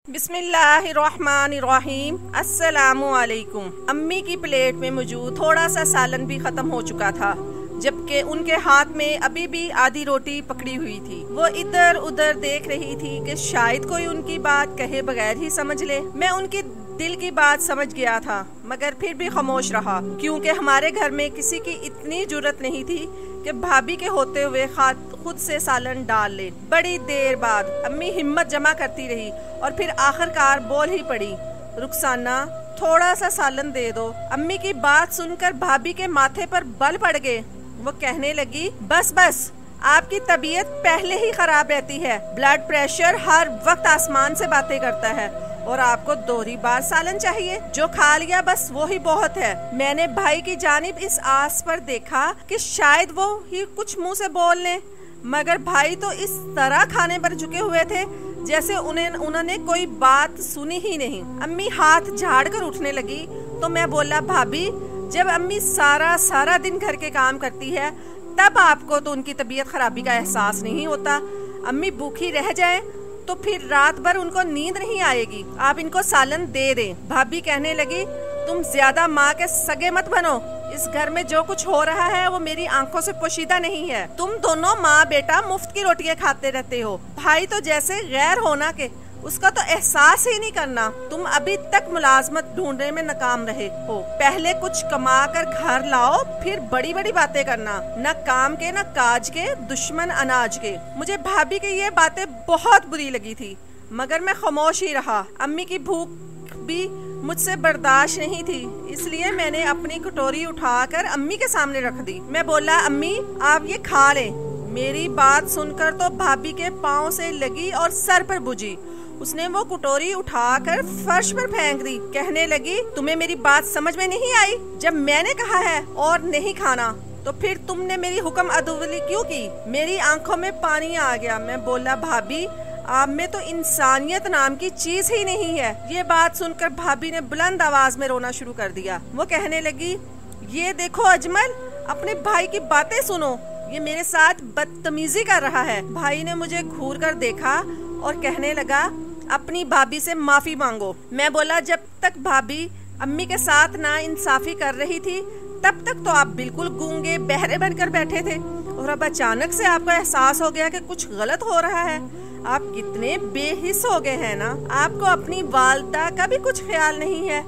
बिस्मिल्लाहिर्रहमानिर्रहीम। अस्सलामुअलैकुम। अम्मी की प्लेट में मौजूद थोड़ा सा सालन भी खत्म हो चुका था, जबकि उनके हाथ में अभी भी आधी रोटी पकड़ी हुई थी। वो इधर उधर देख रही थी कि शायद कोई उनकी बात कहे बगैर ही समझ ले। मैं उनकी दिल की बात समझ गया था, मगर फिर भी खामोश रहा, क्योंकि हमारे घर में किसी की इतनी जुर्रत नहीं थी कि भाभी के होते हुए खुद से सालन डाल ले। बड़ी देर बाद अम्मी हिम्मत जमा करती रही और फिर आखिरकार बोल ही पड़ी, रुखसाना थोड़ा सा सालन दे दो। अम्मी की बात सुनकर भाभी के माथे पर बल पड़ गए। वो कहने लगी, बस बस, आपकी तबीयत पहले ही खराब रहती है, ब्लड प्रेशर हर वक्त आसमान से बातें करता है और आपको दोहरी बार सालन चाहिए। जो खा लिया बस वो ही बहुत है। मैंने भाई की जानिब इस आस पर देखा कि शायद वो ही कुछ मुंह से बोल लें, मगर भाई तो इस तरह खाने पर झुके हुए थे जैसे उन्होंने कोई बात सुनी ही नहीं। अम्मी हाथ झाड़ कर उठने लगी तो मैं बोला, भाभी जब अम्मी सारा दिन घर के काम करती है तब आपको तो उनकी तबीयत खराबी का एहसास नहीं होता। अम्मी भूखी रह जाए तो फिर रात भर उनको नींद नहीं आएगी, आप इनको सालन दे दें। भाभी कहने लगी, तुम ज्यादा माँ के सगे मत बनो। इस घर में जो कुछ हो रहा है वो मेरी आंखों से पोशीदा नहीं है। तुम दोनों माँ बेटा मुफ्त की रोटियां खाते रहते हो। भाई तो जैसे गैर होना के, उसका तो एहसास ही नहीं करना। तुम अभी तक मुलाजमत ढूंढने में नाकाम रहे हो। पहले कुछ कमा कर घर लाओ, फिर बड़ी बड़ी बातें करना। न काम के न काज के, दुश्मन अनाज के। मुझे भाभी की ये बातें बहुत बुरी लगी थी, मगर मैं खामोश ही रहा। अम्मी की भूख भी मुझसे बर्दाश्त नहीं थी, इसलिए मैंने अपनी कटोरी उठाकर अम्मी के सामने रख दी। मैं बोला, अम्मी आप ये खा लें। मेरी बात सुनकर तो भाभी के पाँव से लगी और सर पर बुझी। उसने वो कटोरी उठाकर फर्श पर फेंक दी। कहने लगी, तुम्हें मेरी बात समझ में नहीं आई? जब मैंने कहा है और नहीं खाना तो फिर तुमने मेरी हुक्म अदुवली क्यों की? मेरी आंखों में पानी आ गया। मैं बोला, भाभी आप में तो इंसानियत नाम की चीज ही नहीं है। ये बात सुनकर भाभी ने बुलंद आवाज में रोना शुरू कर दिया। वो कहने लगी, ये देखो अजमल, अपने भाई की बातें सुनो, ये मेरे साथ बदतमीजी कर रहा है। भाई ने मुझे घूर कर देखा और कहने लगा, अपनी भाभी से माफी मांगो। मैं बोला, जब तक भाभी अम्मी के साथ ना इंसाफी कर रही थी तब तक तो आप बिल्कुल गूंगे बहरे बनकर बैठे थे, और अब अचानक से आपको एहसास हो गया कि कुछ गलत हो रहा है। आप कितने बेहिस हो गए हैं ना। आपको अपनी वालदा का भी कुछ ख्याल नहीं है।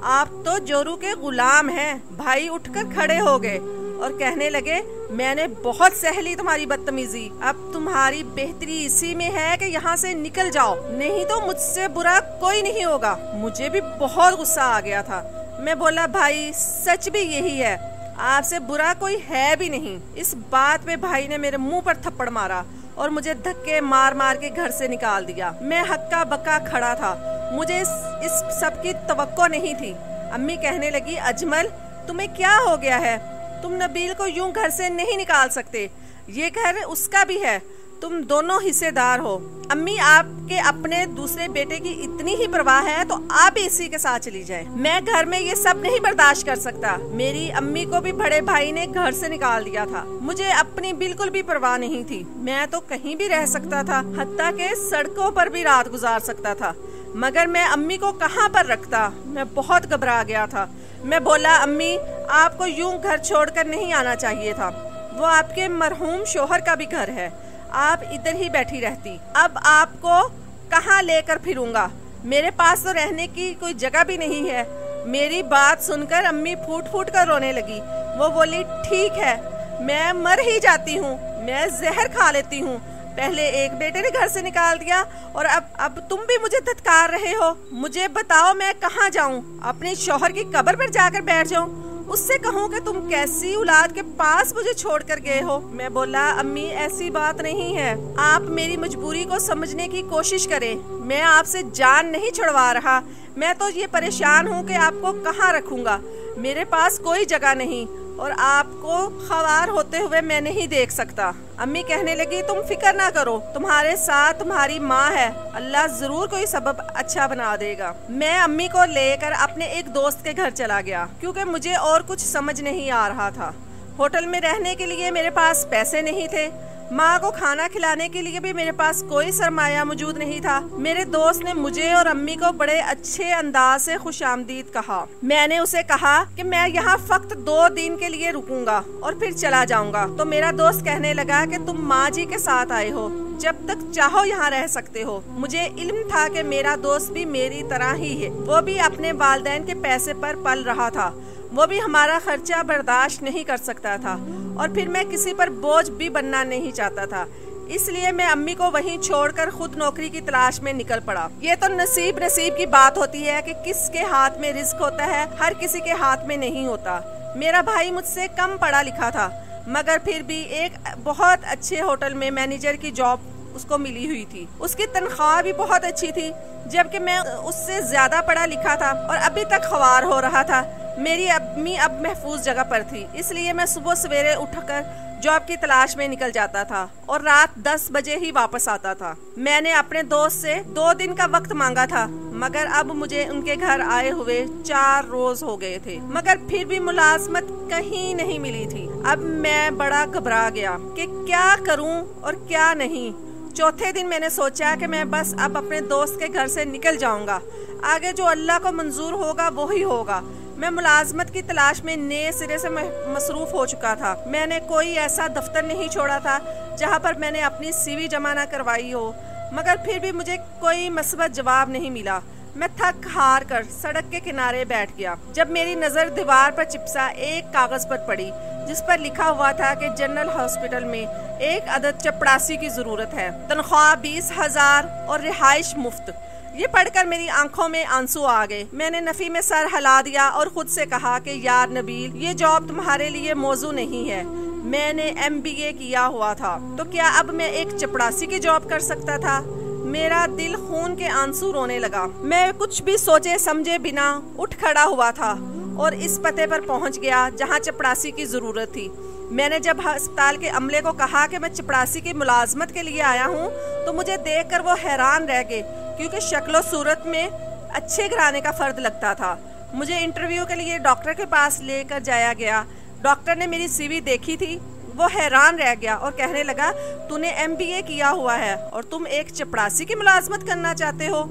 आप तो जोरू के गुलाम हैं। भाई उठकर खड़े हो गए और कहने लगे, मैंने बहुत सह ली तुम्हारी बदतमीजी। अब तुम्हारी बेहतरी इसी में है कि यहाँ से निकल जाओ, नहीं तो मुझसे बुरा कोई नहीं होगा। मुझे भी बहुत गुस्सा आ गया था। मैं बोला, भाई सच भी यही है, आपसे बुरा कोई है भी नहीं। इस बात पे भाई ने मेरे मुंह पर थप्पड़ मारा और मुझे धक्के मार मार के घर से निकाल दिया। मैं हक्का बक्का खड़ा था। मुझे इस सब की तवक्को नहीं थी। अम्मी कहने लगी, अजमल तुम्हें क्या हो गया है? तुम नबील को यूं घर से नहीं निकाल सकते, ये घर उसका भी है, तुम दोनों हिस्सेदार हो। अम्मी आपके अपने दूसरे बेटे की इतनी ही परवाह है तो आप भी इसी के साथ चली जाए। मैं घर में ये सब नहीं बर्दाश्त कर सकता। मेरी अम्मी को भी बड़े भाई ने घर से निकाल दिया था। मुझे अपनी बिल्कुल भी परवाह नहीं थी। मैं तो कहीं भी रह सकता था, हत्ता के सड़कों पर भी रात गुजार सकता था, मगर मैं अम्मी को कहाँ पर रखता? मैं बहुत घबरा गया था। मैं बोला, अम्मी आपको यूं घर छोड़कर नहीं आना चाहिए था। वो आपके मरहूम शोहर का भी घर है, आप इधर ही बैठी रहती। अब आपको कहाँ लेकर फिरूंगा? मेरे पास तो रहने की कोई जगह भी नहीं है। मेरी बात सुनकर अम्मी फूट फूट कर रोने लगी। वो बोली, ठीक है, मैं मर ही जाती हूँ, मैं जहर खा लेती हूँ। पहले एक बेटे ने घर से निकाल दिया और अब तुम भी मुझे धत्कार रहे हो। मुझे बताओ मैं कहाँ जाऊँ? अपने शौहर की कब्र पर जाकर बैठ जाऊँ? उससे कहूँ कि तुम कैसी औलाद के पास मुझे छोड़कर गए हो? मैं बोला, अम्मी ऐसी बात नहीं है, आप मेरी मजबूरी को समझने की कोशिश करें। मैं आपसे जान नहीं छुड़वा रहा। मैं तो ये परेशान हूँ कि आपको कहाँ रखूँगा। मेरे पास कोई जगह नहीं और आपको ख्वार होते हुए मैं नहीं देख सकता। अम्मी कहने लगी, तुम फिक्र ना करो, तुम्हारे साथ तुम्हारी माँ है, अल्लाह जरूर कोई सबब अच्छा बना देगा। मैं अम्मी को लेकर अपने एक दोस्त के घर चला गया, क्योंकि मुझे और कुछ समझ नहीं आ रहा था। होटल में रहने के लिए मेरे पास पैसे नहीं थे, माँ को खाना खिलाने के लिए भी मेरे पास कोई सरमाया मौजूद नहीं था। मेरे दोस्त ने मुझे और अम्मी को बड़े अच्छे अंदाज से खुशामदीद कहा। मैंने उसे कहा कि मैं यहाँ फक्त 2 दिन के लिए रुकूंगा और फिर चला जाऊंगा। तो मेरा दोस्त कहने लगा कि तुम माँ जी के साथ आए हो, जब तक चाहो यहाँ रह सकते हो। मुझे इल्म था कि मेरा दोस्त भी मेरी तरह ही है, वो भी अपने वालिदैन के पैसे पर पल रहा था, वो भी हमारा खर्चा बर्दाश्त नहीं कर सकता था और फिर मैं किसी पर बोझ भी बनना नहीं चाहता था। इसलिए मैं अम्मी को वहीं छोड़कर खुद नौकरी की तलाश में निकल पड़ा। ये तो नसीब की बात होती है कि किसके हाथ में रिस्क होता है, हर किसी के हाथ में नहीं होता। मेरा भाई मुझसे कम पढ़ा लिखा था, मगर फिर भी एक बहुत अच्छे होटल में मैनेजर की जॉब उसको मिली हुई थी। उसकी तनख्वाह भी बहुत अच्छी थी, जबकि मैं उससे ज्यादा पढ़ा लिखा था और अभी तक ख्वार हो रहा था। मेरी अम्मी अब महफूज जगह पर थी, इसलिए मैं सुबह सवेरे उठकर जॉब की तलाश में निकल जाता था और रात 10 बजे ही वापस आता था। मैंने अपने दोस्त से 2 दिन का वक्त मांगा था, मगर अब मुझे उनके घर आए हुए 4 रोज हो गए थे, मगर फिर भी मुलाजमत कहीं नहीं मिली थी। अब मैं बड़ा घबरा गया कि क्या करूं और क्या नहीं। चौथे दिन मैंने सोचा कि मैं बस अब अपने दोस्त के घर से निकल जाऊंगा, आगे जो अल्लाह को मंजूर होगा वो ही होगा। मैं मुलाजमत की तलाश में नए सिरे से मसरूफ हो चुका था। मैंने कोई ऐसा दफ्तर नहीं छोड़ा था जहां पर मैंने अपनी CV जमा न करवाई हो, मगर फिर भी मुझे कोई मस्बत जवाब नहीं मिला। मैं थक हार कर सड़क के किनारे बैठ गया, जब मेरी नज़र दीवार पर चिपसा एक कागज पर पड़ी, जिस पर लिखा हुआ था कि जनरल हॉस्पिटल में एक अदद चपड़ासी की जरूरत है, तनख्वाह 20,000 और रिहाइश मुफ्त। ये पढ़कर मेरी आंखों में आंसू आ गए। मैंने नफी में सर हिला दिया और खुद से कहा कि यार नबील, ये जॉब तुम्हारे लिए मौजू नहीं है। मैंने MBA किया हुआ था, तो क्या अब मैं एक चपड़ासी की जॉब कर सकता था? मेरा दिल खून के आंसू रोने लगा। मैं कुछ भी सोचे समझे बिना उठ खड़ा हुआ था और इस पते पर पहुंच गया जहां चपड़ासी की जरूरत थी। मैंने जब अस्पताल के अमले को कहा कि मैं चपड़ासी की मुलाजमत के लिए आया हूं, तो मुझे देखकर वो हैरान रह गए, क्योंकि शक्लो सूरत में अच्छे घराने का फर्द लगता था। मुझे इंटरव्यू के लिए डॉक्टर के पास लेकर जाया गया। डॉक्टर ने मेरी CV देखी थी, वो हैरान रह गया और कहने लगा, तूने MBA किया हुआ है और तुम एक चपड़ासी की मुलाजमत करना चाहते हो?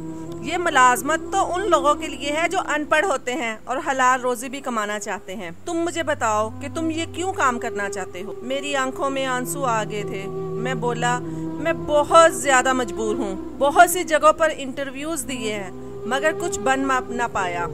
ये मुलाजमत तो उन लोगों के लिए है जो अनपढ़ होते हैं और हलाल रोजी भी कमाना चाहते हैं। तुम मुझे बताओ कि तुम ये क्यों काम करना चाहते हो? मेरी आंखों में आंसू आ गए थे। मैं बोला, मैं बहुत ज्यादा मजबूर हूँ। बहुत सी जगहों पर इंटरव्यूज दिए हैं, मगर कुछ बन ना पाया।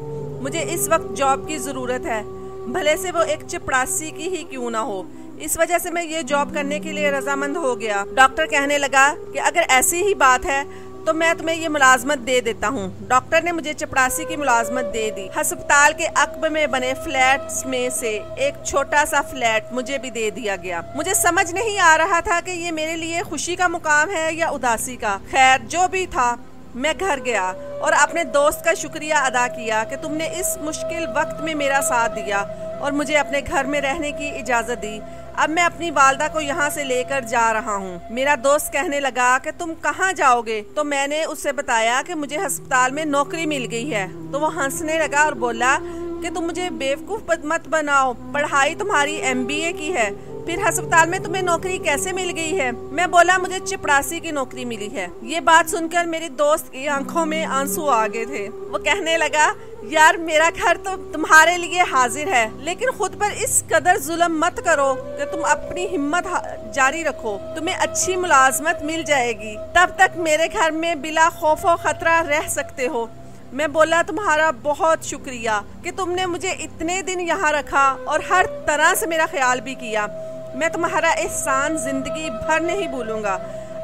मुझे इस वक्त जॉब की जरूरत है, भले से वो एक चपड़ासी की ही क्यों ना हो। इस वजह से मैं ये जॉब करने के लिए रजामंद हो गया। डॉक्टर कहने लगा कि अगर ऐसी ही बात है तो मैं तुम्हें ये मुलाजमत दे देता हूँ। डॉक्टर ने मुझे चपड़ासी की मुलाजमत दे दी। अस्पताल के अक्ब में बने फ्लैट्स में से एक छोटा सा फ्लैट मुझे भी दे दिया गया। मुझे समझ नहीं आ रहा था कि ये मेरे लिए खुशी का मुकाम है या उदासी का। खैर, जो भी था, मैं घर गया और अपने दोस्त का शुक्रिया अदा किया कि तुमने इस मुश्किल वक्त में मेरा साथ दिया और मुझे अपने घर में रहने की इजाजत दी। अब मैं अपनी वालदा को यहाँ से लेकर जा रहा हूँ। मेरा दोस्त कहने लगा कि तुम कहाँ जाओगे? तो मैंने उससे बताया कि मुझे अस्पताल में नौकरी मिल गई है। तो वो हंसने लगा और बोला कि तुम मुझे बेवकूफ मत बनाओ, पढ़ाई तुम्हारी MBA की है, फिर अस्पताल में तुम्हें नौकरी कैसे मिल गई है? मैं बोला, मुझे चपड़ासी की नौकरी मिली है। ये बात सुनकर मेरे दोस्त की आंखों में आंसू आ गए थे। वो कहने लगा, यार मेरा घर तो तुम्हारे लिए हाजिर है, लेकिन खुद पर इस कदर जुल्म मत करो कि तुम अपनी हिम्मत जारी रखो। तुम्हें अच्छी मुलाजमत मिल जाएगी, तब तक मेरे घर में बिला खौफ व खतरा रह सकते हो। मैं बोला, तुम्हारा बहुत शुक्रिया कि तुमने मुझे इतने दिन यहाँ रखा और हर तरह से मेरा ख्याल भी किया। मैं तुम्हारा एहसान जिंदगी भर नहीं भूलूंगा।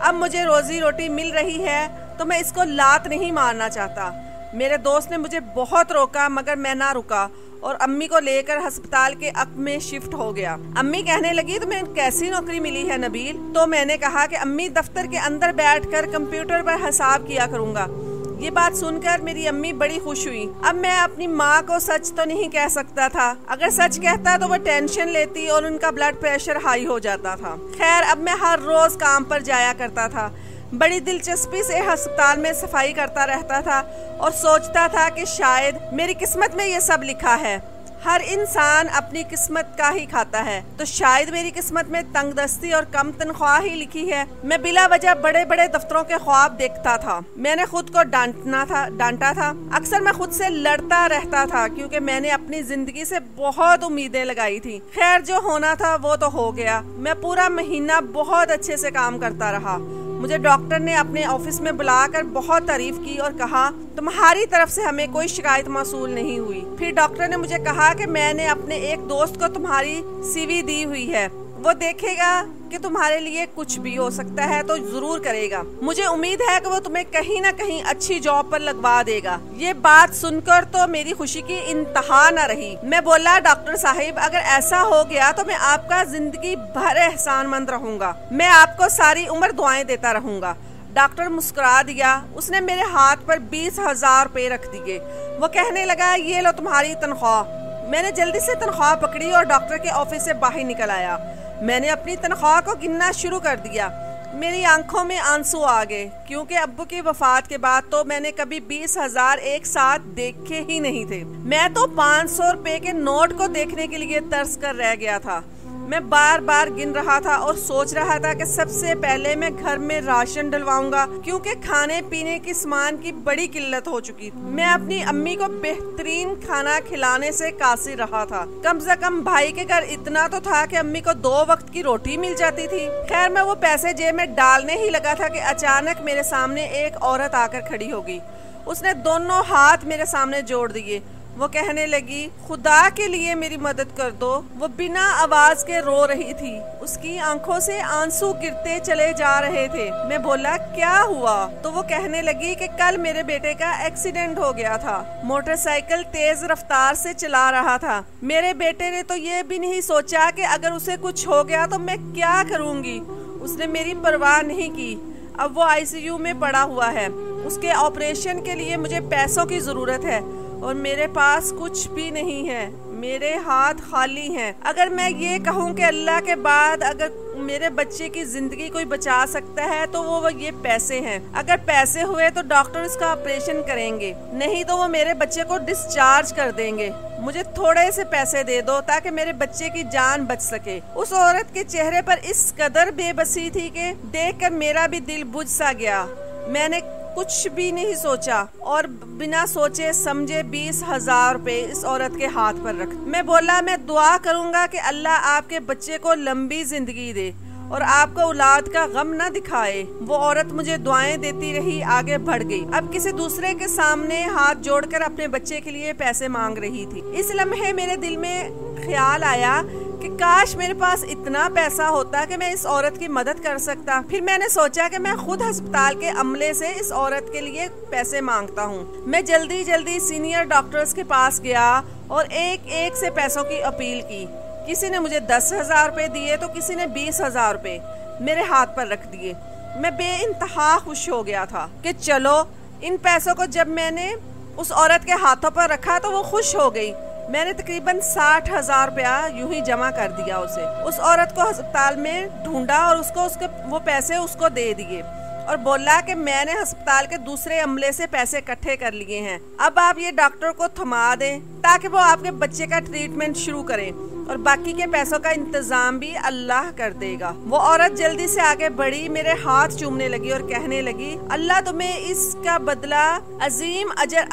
अब मुझे रोजी रोटी मिल रही है तो मैं इसको लात नहीं मारना चाहता। मेरे दोस्त ने मुझे बहुत रोका, मगर मैं ना रुका और अम्मी को लेकर अस्पताल के अक्ब में शिफ्ट हो गया। अम्मी कहने लगी, तुम्हें कैसी नौकरी मिली है नबील? तो मैंने कहा कि अम्मी, दफ्तर के अंदर बैठकर कंप्यूटर पर हिसाब किया करूंगा। ये बात सुनकर मेरी अम्मी बड़ी खुश हुई। अब मैं अपनी माँ को सच तो नहीं कह सकता था, अगर सच कहता तो वो टेंशन लेती और उनका ब्लड प्रेशर हाई हो जाता था। खैर, अब मैं हर रोज काम पर जाया करता था। बड़ी दिलचस्पी से अस्पताल में सफाई करता रहता था और सोचता था कि शायद मेरी किस्मत में ये सब लिखा है। हर इंसान अपनी किस्मत का ही खाता है, तो शायद मेरी किस्मत में तंगदस्ती और कम तनख्वाह ही लिखी है। मैं बिला वजह बड़े बड़े दफ्तरों के ख्वाब देखता था। मैंने खुद को डांटा था। अक्सर मैं खुद से लड़ता रहता था क्योंकि मैंने अपनी जिंदगी से बहुत उम्मीदें लगाई थी। खैर, जो होना था वो तो हो गया। मैं पूरा महीना बहुत अच्छे से काम करता रहा। मुझे डॉक्टर ने अपने ऑफिस में बुलाकर बहुत तारीफ की और कहा, तुम्हारी तरफ से हमें कोई शिकायत मौसूल नहीं हुई। फिर डॉक्टर ने मुझे कहा कि मैंने अपने एक दोस्त को तुम्हारी CV दी हुई है, वो देखेगा कि तुम्हारे लिए कुछ भी हो सकता है तो जरूर करेगा। मुझे उम्मीद है कि वो तुम्हें कहीं ना कहीं अच्छी जॉब पर लगवा देगा। ये बात सुनकर तो मेरी खुशी की इंतहा न रही। मैं बोला, डॉक्टर साहिब, अगर ऐसा हो गया तो मैं आपका जिंदगी भर एहसानमंद रहूंगा। मैं आपको सारी उम्र दुआएं देता रहूंगा। डॉक्टर मुस्कुरा दिया। उसने मेरे हाथ पर 20,000 रुपए रख दिए। वो कहने लगा, ये लो तुम्हारी तनख्वाह। मैंने जल्दी से तनख्वाह पकड़ी और डॉक्टर के ऑफिस से बाहर निकल आया। मैंने अपनी तनख्वाह को गिनना शुरू कर दिया। मेरी आंखों में आंसू आ गए क्योंकि अब्बू की वफात के बाद तो मैंने कभी 20,000 एक साथ देखे ही नहीं थे। मैं तो 500 रुपए के नोट को देखने के लिए तरस कर रह गया था। मैं बार बार गिन रहा था और सोच रहा था कि सबसे पहले मैं घर में राशन डलवाऊंगा क्योंकि खाने पीने की सामान की बड़ी किल्लत हो चुकी थी। मैं अपनी अम्मी को बेहतरीन खाना खिलाने से कासिर रहा था। कम से कम भाई के घर इतना तो था कि अम्मी को 2 वक्त की रोटी मिल जाती थी। खैर, मैं वो पैसे जेब में डालने ही लगा था कि अचानक मेरे सामने एक औरत आकर खड़ी हो गई। उसने दोनों हाथ मेरे सामने जोड़ दिए। वो कहने लगी, खुदा के लिए मेरी मदद कर दो। वो बिना आवाज के रो रही थी। उसकी आंखों से आंसू गिरते चले जा रहे थे। मैं बोला, क्या हुआ? तो वो कहने लगी कि कल मेरे बेटे का एक्सीडेंट हो गया था। मोटरसाइकिल तेज रफ्तार से चला रहा था। मेरे बेटे ने तो ये भी नहीं सोचा कि अगर उसे कुछ हो गया तो मैं क्या करूँगी। उसने मेरी परवाह नहीं की। अब वो ICU में पड़ा हुआ है। उसके ऑपरेशन के लिए मुझे पैसों की जरूरत है और मेरे पास कुछ भी नहीं है। मेरे हाथ खाली हैं। अगर मैं ये कहूँ कि अल्लाह के बाद अगर मेरे बच्चे की जिंदगी कोई बचा सकता है तो वो ये पैसे हैं। अगर पैसे हुए तो डॉक्टर इसका ऑपरेशन करेंगे, नहीं तो वो मेरे बच्चे को डिस्चार्ज कर देंगे। मुझे थोड़े से पैसे दे दो ताकि मेरे बच्चे की जान बच सके। उस औरत के चेहरे पर इस कदर बेबसी थी कि देखकर मेरा भी दिल बुझ सा गया। मैंने कुछ भी नहीं सोचा और बिना सोचे समझे 20,000 रुपए इस औरत के हाथ पर रख। मैं बोला, मैं दुआ करूंगा कि अल्लाह आपके बच्चे को लंबी जिंदगी दे और आपको औलाद का गम न दिखाए। वो औरत मुझे दुआएं देती रही, आगे बढ़ गई। अब किसी दूसरे के सामने हाथ जोड़कर अपने बच्चे के लिए पैसे मांग रही थी। इस लम्हे मेरे दिल में ख्याल आया कि काश मेरे पास इतना पैसा होता कि मैं इस औरत की मदद कर सकता। फिर मैंने सोचा कि मैं खुद अस्पताल के अमले से इस औरत के लिए पैसे मांगता हूँ। मैं जल्दी सीनियर डॉक्टर्स के पास गया और एक एक से पैसों की अपील की। किसी ने मुझे 10,000 रुपए दिए तो किसी ने 20,000 रुपए मेरे हाथ पर रख दिए। मैं बेइंतहा खुश हो गया था कि चलो, इन पैसों को जब मैंने उस औरत के हाथों पर रखा तो वो खुश हो गई। मैंने तकरीबन 60,000 रुपया यूं ही जमा कर दिया उसे। उस औरत को अस्पताल में ढूंढा और उसके वो पैसे उसको दे दिए और बोला कि मैंने अस्पताल के दूसरे अमले से पैसे इकट्ठे कर लिए हैं। अब आप ये डॉक्टर को थमा दें ताकि वो आपके बच्चे का ट्रीटमेंट शुरू करें और बाकी के पैसों का इंतजाम भी अल्लाह कर देगा। वो औरत जल्दी से आगे बढ़ी, मेरे हाथ चूमने लगी और कहने लगी, अल्लाह तुम्हें इसका बदला अजीम अजर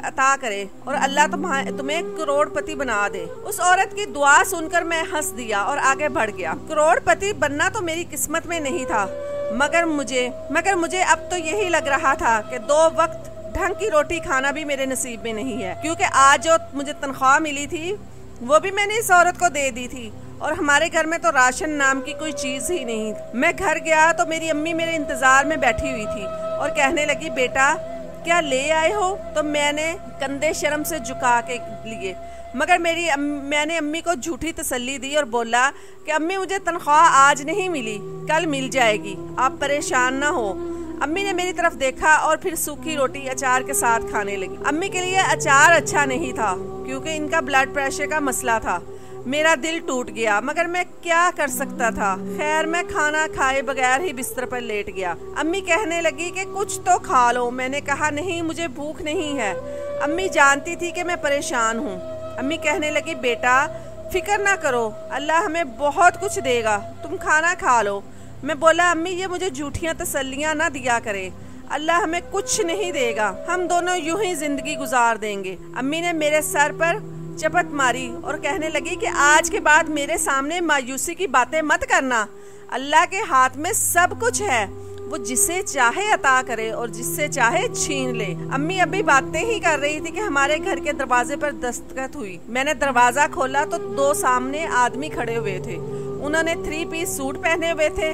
अता करे और अल्लाह तुम्हें करोड़पति बना दे। उस औरत की दुआ सुनकर मैं हंस दिया और आगे बढ़ गया। करोड़पति बनना तो मेरी किस्मत में नहीं था, मगर मुझे अब तो यही लग रहा था कि 2 वक्त ढंग की रोटी खाना भी मेरे नसीब में नहीं है, क्योंकि आज जो मुझे तनख्वाह मिली थी वो भी मैंने इस औरत को दे दी थी और हमारे घर में तो राशन नाम की कोई चीज ही नहीं। मैं घर गया तो मेरी अम्मी मेरे इंतजार में बैठी हुई थी और कहने लगी, बेटा क्या ले आए हो? तो मैंने कंधे शर्म से झुका के लिए, मगर मैंने अम्मी को झूठी तसल्ली दी और बोला कि अम्मी मुझे तनख्वाह आज नहीं मिली, कल मिल जाएगी, आप परेशान ना हो। अम्मी ने मेरी तरफ देखा और फिर सूखी रोटी अचार के साथ खाने लगी। अम्मी के लिए अचार अच्छा नहीं था क्योंकि इनका ब्लड प्रेशर का मसला था। मेरा दिल टूट गया, मगर मैं क्या कर सकता था। खैर, मैं खाना खाए बगैर ही बिस्तर पर लेट गया। अम्मी कहने लगी कि कुछ तो खा लो। मैंने कहा, नहीं, मुझे भूख नहीं है। अम्मी जानती थी कि मैं परेशान हूँ अम्मी कहने लगी, बेटा फिक्र ना करो, अल्लाह हमें बहुत कुछ देगा, तुम खाना खा लो। मैं बोला, अम्मी ये मुझे झूठियाँ तसल्लियाँ ना दिया करे, अल्लाह हमें कुछ नहीं देगा, हम दोनों यूं ही जिंदगी गुजार देंगे। अम्मी ने मेरे सर पर चपत मारी और कहने लगी कि आज के बाद मेरे सामने मायूसी की बातें मत करना, अल्लाह के हाथ में सब कुछ है, वो जिसे चाहे अता करे और जिससे चाहे छीन ले। अम्मी अभी बातें ही कर रही थी कि हमारे घर के दरवाजे पर दस्तखत हुई। मैंने दरवाजा खोला तो 2 सामने आदमी खड़े हुए थे। उन्होंने 3 पीस सूट पहने हुए थे,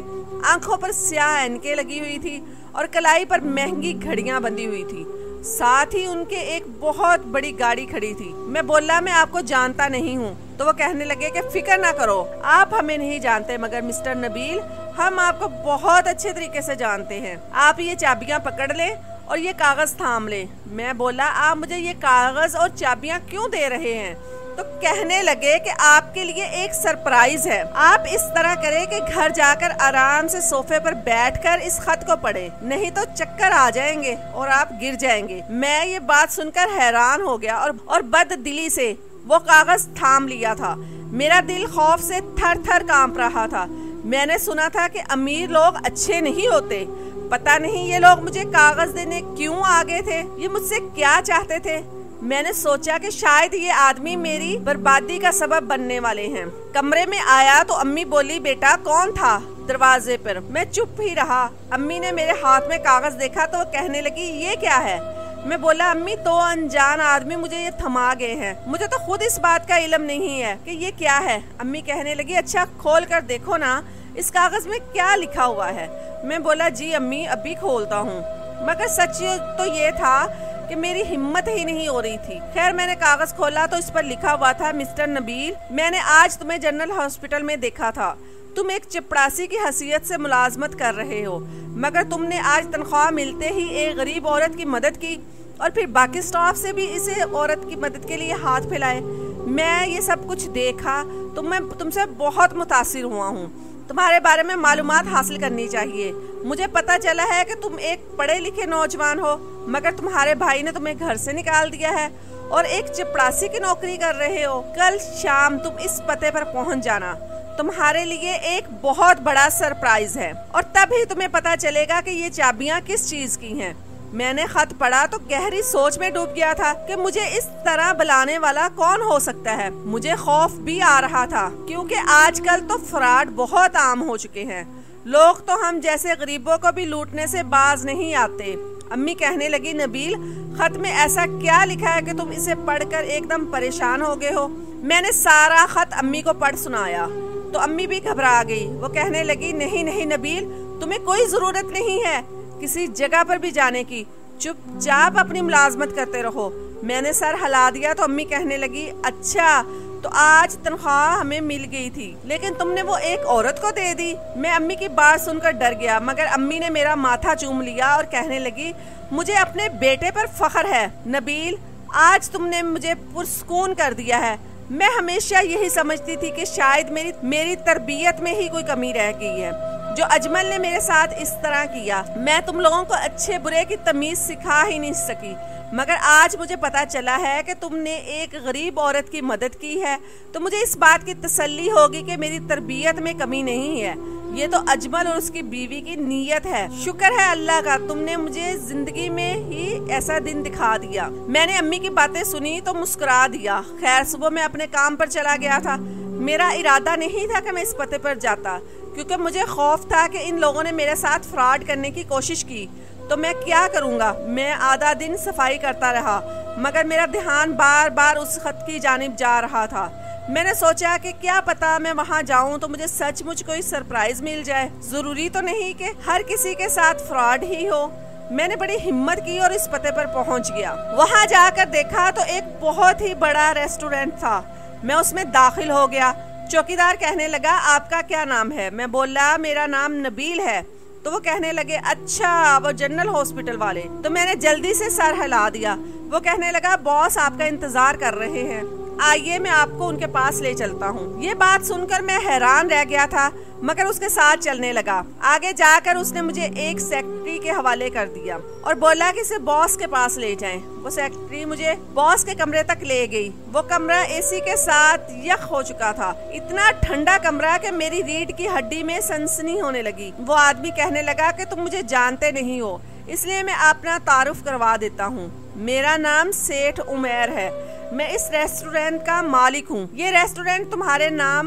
आंखों पर स्याह ऐनकें लगी हुई थी और कलाई पर महंगी घड़ियां बंधी हुई थी। साथ ही उनके एक बहुत बड़ी गाड़ी खड़ी थी। मैं बोला, मैं आपको जानता नहीं हूँ। तो वो कहने लगे कि फिक्र ना करो, आप हमें नहीं जानते, मगर मिस्टर नबील हम आपको बहुत अच्छे तरीके से जानते हैं। आप ये चाबियां पकड़ ले और ये कागज थाम ले। मैं बोला, आप मुझे ये कागज और चाबियां क्यों दे रहे हैं? तो कहने लगे कि आपके लिए एक सरप्राइज है। आप इस तरह करें कि घर जाकर आराम से सोफे पर बैठकर इस खत को पढ़े, नहीं तो चक्कर आ जाएंगे और आप गिर जाएंगे। मैं ये बात सुनकर हैरान हो गया और बददिली से वो कागज थाम लिया था। मेरा दिल खौफ से थर थर कांप रहा था। मैंने सुना था कि अमीर लोग अच्छे नहीं होते। पता नहीं ये लोग मुझे कागज देने क्यों आ गए थे, ये मुझसे क्या चाहते थे। मैंने सोचा कि शायद ये आदमी मेरी बर्बादी का सबब बनने वाले हैं। कमरे में आया तो अम्मी बोली, बेटा कौन था दरवाजे पर? मैं चुप ही रहा। अम्मी ने मेरे हाथ में कागज देखा तो वो कहने लगी, ये क्या है? मैं बोला, अम्मी 2 अनजान आदमी मुझे ये थमा गए हैं, मुझे तो खुद इस बात का इल्म नहीं है कि ये क्या है। अम्मी कहने लगी, अच्छा खोल कर देखो ना, इस कागज में क्या लिखा हुआ है। मैं बोला, जी अम्मी अभी खोलता हूँ। मगर सच तो ये था कि मेरी हिम्मत ही नहीं हो रही थी। खैर मैंने कागज खोला तो इस पर लिखा हुआ था, मिस्टर नबील, मैंने आज तुम्हें जनरल हॉस्पिटल में देखा था। तुम एक चपड़ासी की हैसियत से मुलाजमत कर रहे हो, मगर तुमने आज तनख्वाह मिलते ही एक गरीब औरत की मदद की और फिर बाकी स्टाफ से भी इसे औरत की मदद के लिए हाथ फैलाए। मैं ये सब कुछ देखा तो मैं तुमसे बहुत मुतासिर हुआ हूँ। तुम्हारे बारे में मालूमात हासिल करनी चाहिए। मुझे पता चला है कि तुम एक पढ़े लिखे नौजवान हो, मगर तुम्हारे भाई ने तुम्हें घर से निकाल दिया है और एक चपड़ासी की नौकरी कर रहे हो। कल शाम तुम इस पते पर पहुंच जाना, तुम्हारे लिए एक बहुत बड़ा सरप्राइज है और तभी तुम्हें पता चलेगा कि ये चाबियां किस चीज की हैं। मैंने खत पढ़ा तो गहरी सोच में डूब गया था कि मुझे इस तरह बुलाने वाला कौन हो सकता है। मुझे खौफ भी आ रहा था क्योंकि आजकल तो फ्रॉड बहुत आम हो चुके हैं। लोग तो हम जैसे गरीबों को भी लूटने से बाज नहीं आते। अम्मी कहने लगी, नबील खत में ऐसा क्या लिखा है कि तुम इसे पढ़कर एकदम परेशान हो गए हो? मैंने सारा खत अम्मी को पढ़ सुनाया तो अम्मी भी घबरा गई। वो कहने लगी, नहीं नहीं नबील, तुम्हें कोई जरूरत नहीं है किसी जगह पर भी जाने की, चुपचाप अपनी मुलाजमत करते रहो। मैंने सर हिला दिया तो अम्मी कहने लगी, अच्छा तो आज तनख्वाह हमें मिल गई थी लेकिन तुमने वो एक औरत को दे दी। मैं अम्मी की बात सुनकर डर गया, मगर अम्मी ने मेरा माथा चूम लिया और कहने लगी, मुझे अपने बेटे पर फख्र है नबील, आज तुमने मुझे पुरस्कून कर दिया है। मैं हमेशा यही समझती थी कि शायद मेरी तरबियत में ही कोई कमी रह गई है जो अजमल ने मेरे साथ इस तरह किया। मैं तुम लोगों को अच्छे बुरे की तमीज सिखा ही नहीं सकी, मगर आज मुझे पता चला है कि तुमने एक गरीब औरत की मदद की है तो मुझे इस बात की तसल्ली होगी कि मेरी तरबियत में कमी नहीं है। ये तो अजमल और उसकी बीवी की नीयत है। शुक्र है अल्लाह का, तुमने मुझे जिंदगी में ही ऐसा दिन दिखा दिया। मैंने अम्मी की बातें सुनी तो मुस्कुरा दिया। खैर सुबह मैं अपने काम पर चला गया था। मेरा इरादा नहीं था कि मैं इस पते पर जाता, क्योंकि मुझे खौफ था कि इन लोगों ने मेरे साथ फ्रॉड करने की कोशिश की तो मैं क्या करूंगा। मैं आधा दिन सफाई करता रहा, मगर मेरा ध्यान बार बार उस खत की जानिब जा रहा था। मैंने सोचा कि क्या पता मैं वहां जाऊं तो मुझे सचमुच कोई सरप्राइज मिल जाए। जरूरी तो नहीं कि हर किसी के साथ फ्रॉड ही हो। मैंने बड़ी हिम्मत की और इस पते पर पहुंच गया। वहां जाकर देखा तो एक बहुत ही बड़ा रेस्टोरेंट था। मैं उसमें दाखिल हो गया। चौकीदार कहने लगा, आपका क्या नाम है? मैं बोला, मेरा नाम नबील है। तो वो कहने लगे, अच्छा वो जनरल हॉस्पिटल वाले। तो मैंने जल्दी से सर हिला दिया। वो कहने लगा, बॉस आपका इंतजार कर रहे हैं, आइए मैं आपको उनके पास ले चलता हूँ। ये बात सुनकर मैं हैरान रह गया था। मगर उसके साथ चलने लगा। आगे जाकर उसने मुझे एक सेक्रेटरी के हवाले कर दिया और बोला कि इसे बॉस के पास ले जाएं। वो सेक्रेटरी मुझे बॉस के कमरे तक ले गई। वो कमरा एसी के साथ यख हो चुका था। इतना ठंडा कमरा कि मेरी रीढ़ की हड्डी में सनसनी होने लगी। वो आदमी कहने लगा कि तुम मुझे जानते नहीं हो, इसलिए मैं अपना तारुफ करवा देता हूँ। मेरा नाम सेठ उमैर है। मैं इस रेस्टोरेंट का मालिक हूँ। ये रेस्टोरेंट तुम्हारे नाम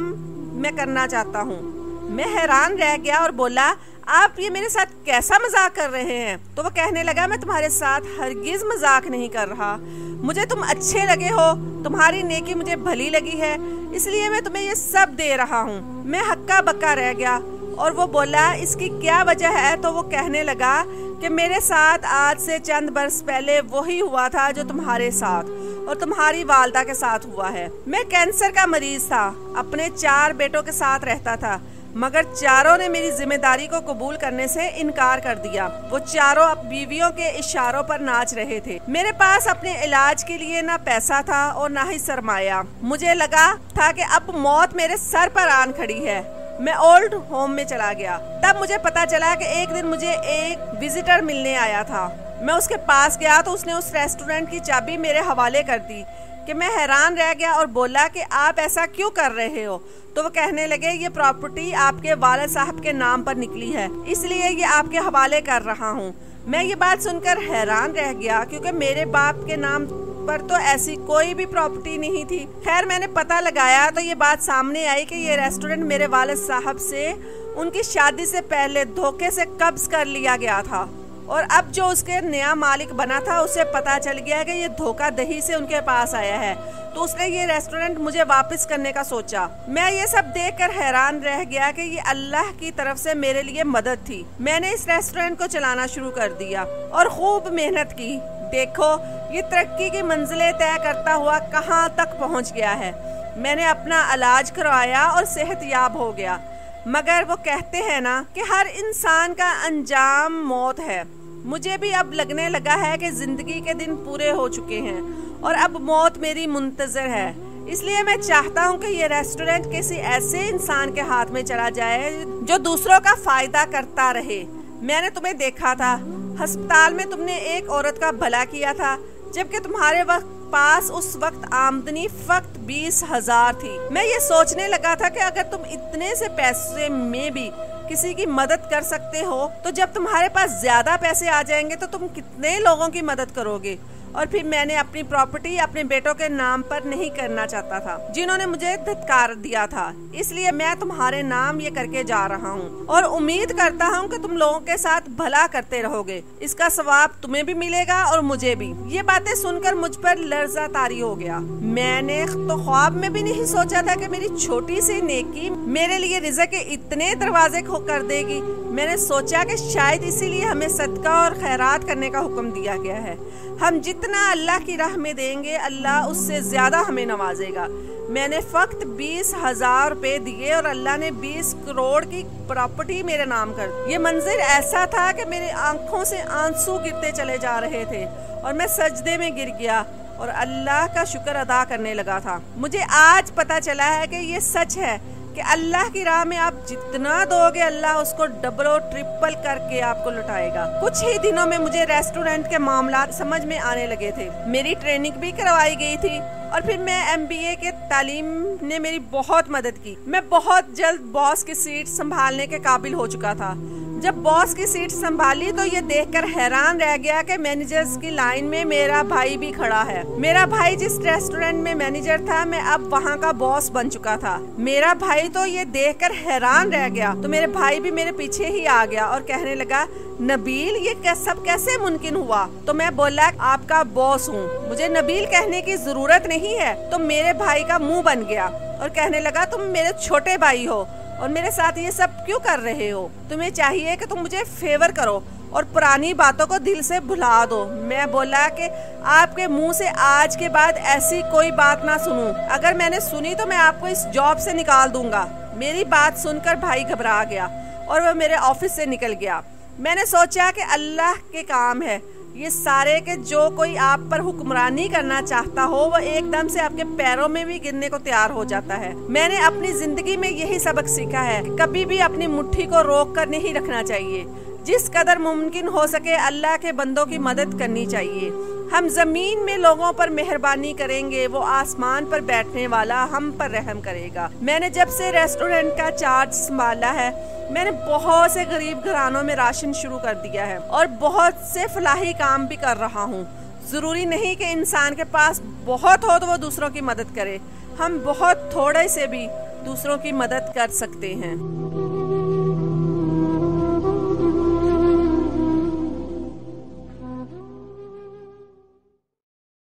मैं करना चाहता हूँ। मैं हैरान रह गया और बोला, आप ये मेरे साथ कैसा मजाक कर रहे हैं? तो वो कहने लगा, मैं तुम्हारे साथ हरगिज मजाक नहीं कर रहा। मुझे तुम अच्छे लगे हो, तुम्हारी नेकी मुझे भली लगी है, इसलिए मैं तुम्हें ये सब दे रहा हूँ। मैं हक्का बक्का रह गया और वो बोला, इसकी क्या वजह है? तो वो कहने लगा कि मेरे साथ आज से चंद बरस पहले वही हुआ था जो तुम्हारे साथ और तुम्हारी वालदा के साथ हुआ है। मैं कैंसर का मरीज था, अपने 4 बेटों के साथ रहता था, मगर चारों ने मेरी जिम्मेदारी को कबूल करने से इनकार कर दिया। वो चारों अब बीवियों के इशारों पर नाच रहे थे। मेरे पास अपने इलाज के लिए ना पैसा था और ना ही सरमाया। मुझे लगा था कि अब मौत मेरे सर पर आन खड़ी है। मैं ओल्ड होम में चला गया। तब मुझे पता चला कि एक दिन मुझे एक विजिटर मिलने आया था। मैं उसके पास गया तो उसने उस रेस्टोरेंट की चाबी मेरे हवाले कर दी कि मैं हैरान रह गया और बोला कि आप ऐसा क्यों कर रहे हो? तो वो कहने लगे, ये प्रॉपर्टी आपके वालिद साहब के नाम पर निकली है, इसलिए ये आपके हवाले कर रहा हूँ। मैं ये बात सुनकर हैरान रह गया, क्योंकि मेरे बाप के नाम पर तो ऐसी कोई भी प्रॉपर्टी नहीं थी। खैर मैंने पता लगाया तो ये बात सामने आई कि ये रेस्टोरेंट मेरे वालिद साहब से उनकी शादी से पहले धोखे से कब्ज कर लिया गया था और अब जो उसके नया मालिक बना था उसे पता चल गया कि ये धोखाधड़ी से उनके पास आया है, तो उसने ये रेस्टोरेंट मुझे वापस करने का सोचा। मैं ये सब देखकर हैरान रह गया कि ये अल्लाह की तरफ से मेरे लिए मदद थी। मैंने इस रेस्टोरेंट को चलाना शुरू कर दिया और खूब मेहनत की। देखो ये तरक्की की मंजिलें तय करता हुआ कहाँ तक पहुँच गया है। मैंने अपना इलाज करवाया और सेहतयाब हो गया। मगर वो कहते हैं ना कि हर इंसान का अंजाम मौत है। मुझे भी अब लगने लगा है कि जिंदगी के दिन पूरे हो चुके हैं और अब मौत मेरी मुंतजर है। इसलिए मैं चाहता हूँ कि ये रेस्टोरेंट किसी ऐसे इंसान के हाथ में चला जाए जो दूसरों का फायदा करता रहे। मैंने तुम्हें देखा था, अस्पताल में तुमने एक औरत का भला किया था, जबकि तुम्हारे पास उस वक्त आमदनी फक्त 20,000 थी। मैं ये सोचने लगा था कि अगर तुम इतने से पैसे में भी किसी की मदद कर सकते हो, तो जब तुम्हारे पास ज्यादा पैसे आ जाएंगे तो तुम कितने लोगों की मदद करोगे। और फिर मैंने अपनी प्रॉपर्टी अपने बेटों के नाम पर नहीं करना चाहता था, जिन्होंने मुझे धिक्कार दिया था। इसलिए मैं तुम्हारे नाम ये करके जा रहा हूँ और उम्मीद करता हूँ कि तुम लोगों के साथ भला करते रहोगे। इसका सवाब तुम्हें भी मिलेगा और मुझे भी। ये बातें सुनकर मुझ पर लर्जा तारी हो गया। मैंने तो ख्वाब में भी नहीं सोचा था कि मेरी छोटी सी नेकी मेरे लिए रिज़्क़ के इतने दरवाजे कर देगी। मैंने सोचा कि शायद इसीलिए हमें सदका और खैरात करने का हुक्म दिया गया है। हम जितना अल्लाह की राह में देंगे, अल्लाह उससे ज्यादा हमें नवाजेगा। मैंने फक्त 20,000 रुपए दिए और अल्लाह ने 20 करोड़ की प्रॉपर्टी मेरे नाम कर दी। ये मंजर ऐसा था कि मेरी आंखों से आंसू गिरते चले जा रहे थे और मैं सजदे में गिर गया और अल्लाह का शुक्र अदा करने लगा था। मुझे आज पता चला है कि ये सच है कि अल्लाह की राह में आप जितना दोगे, अल्लाह उसको डबल और ट्रिपल करके आपको लुटाएगा। कुछ ही दिनों में मुझे रेस्टोरेंट के मामला समझ में आने लगे थे। मेरी ट्रेनिंग भी करवाई गई थी और फिर मैं MBA के तालीम ने मेरी बहुत मदद की। मैं बहुत जल्द बॉस की सीट संभालने के काबिल हो चुका था। जब बॉस की सीट संभाली तो ये देखकर हैरान रह गया कि मैनेजर्स की लाइन में मेरा भाई भी खड़ा है। मेरा भाई जिस रेस्टोरेंट में मैनेजर था, मैं अब वहाँ का बॉस बन चुका था। मेरा भाई तो ये देखकर हैरान रह गया, तो मेरे भाई भी मेरे पीछे ही आ गया और कहने लगा, नबील ये सब कैसे मुमकिन हुआ? तो मैं बोला, आपका बॉस हूँ, मुझे नबील कहने की जरूरत नहीं है। तो मेरे भाई का मुंह बन गया और कहने लगा, तुम मेरे छोटे भाई हो और मेरे साथ ये सब क्यों कर रहे हो? तुम्हें चाहिए कि तुम मुझे फेवर करो और पुरानी बातों को दिल से भुला दो। मैं बोला कि आपके मुंह से आज के बाद ऐसी कोई बात ना सुनूं। अगर मैंने सुनी तो मैं आपको इस जॉब से निकाल दूंगा। मेरी बात सुनकर भाई घबरा गया और वह मेरे ऑफिस से निकल गया। मैंने सोचा कि अल्लाह के काम है, ये सारे के जो कोई आप पर हुक्मरानी करना चाहता हो वो एकदम से आपके पैरों में भी गिरने को तैयार हो जाता है। मैंने अपनी जिंदगी में यही सबक सीखा है, कभी भी अपनी मुट्ठी को रोक कर नहीं रखना चाहिए। जिस कदर मुमकिन हो सके अल्लाह के बंदों की मदद करनी चाहिए। हम जमीन में लोगों पर मेहरबानी करेंगे, वो आसमान पर बैठने वाला हम पर रहम करेगा। मैंने जब से रेस्टोरेंट का चार्ज संभाला है, मैंने बहुत से गरीब घरानों में राशन शुरू कर दिया है और बहुत से फलाही काम भी कर रहा हूँ। जरूरी नहीं कि इंसान के पास बहुत हो तो वो दूसरों की मदद करे, हम बहुत थोड़े से भी दूसरों की मदद कर सकते हैं।